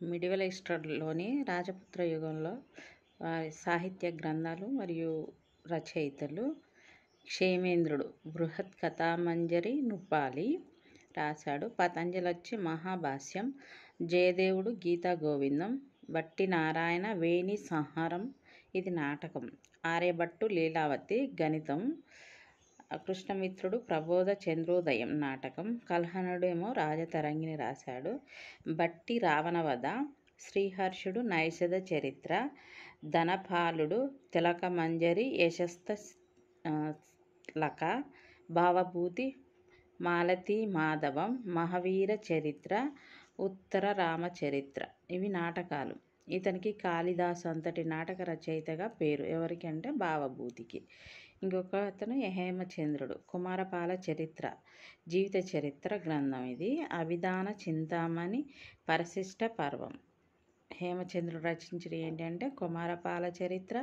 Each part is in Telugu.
మిడివల్ హిస్టరీలోని రాజపుత్ర యుగంలో వారి సాహిత్య గ్రంథాలు మరియు రచయితలు క్షేమేంద్రుడు బృహత్ కథామంజరి నుప్పాలి రాశాడు. పతంజలి వచ్చి మహాభాష్యం, జయదేవుడు గీతా గోవిందం, బట్టి నారాయణ వేణి సంహారం ఇది నాటకం, ఆర్యభట్టు లీలావతి గణితం, కృష్ణమిత్రుడు ప్రబోధ చంద్రోదయం నాటకం, కల్హణుడేమో రాజతరంగిణి రాశాడు. బట్టి రావణవధ, శ్రీహర్షుడు నైషధ చరిత్ర, ధనపాలుడు తిలకమంజరి యశస్త లక, భావభూతి మాలతీ మాధవం, మహావీర చరిత్ర, ఉత్తర రామచరిత్ర ఇవి నాటకాలు. ఇతనికి కాళిదాసు అంతటి నాటక రచయితగా పేరు. ఎవరికి అంటే భావభూతికి. ఇంకొక అతను హేమచంద్రుడు కుమారపాల చరిత్ర జీవిత చరిత్ర గ్రంథం ఇది. అభిధాన చింతామణి పరిశిష్ట పర్వం. హేమచంద్రుడు రచించిన ఏంటంటే కుమారపాల చరిత్ర,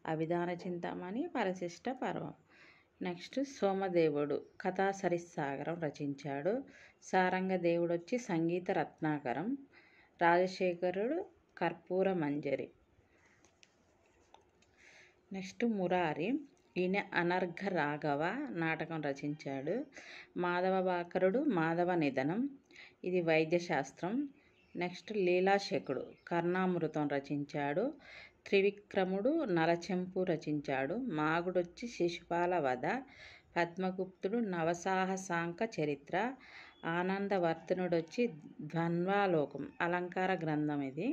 అభిధాన చింతామణి, పరిశిష్ట పర్వం. నెక్స్ట్ సోమదేవుడు కథాసరిస్సాగరం రచించాడు. సారంగదేవుడు వచ్చి సంగీత రత్నాకరం, రాజశేఖరుడు కర్పూర మంజరి. నెక్స్ట్ మురారి, ఈయన అనర్ఘ రాఘవ నాటకం రచించాడు. మాధవ భాకరుడు మాధవ నిధనం ఇది వైద్యశాస్త్రం. నెక్స్ట్ లీలాశకుడు కర్ణామృతం రచించాడు. త్రివిక్రముడు నలచెంపు రచించాడు. మాగుడొచ్చి శిశుపాల వధ, పద్మగుప్తుడు నవసాహసాంక చరిత్ర, ఆనందవర్ధనుడొచ్చి ద్వంద్వాలోకం అలంకార గ్రంథం ఇది.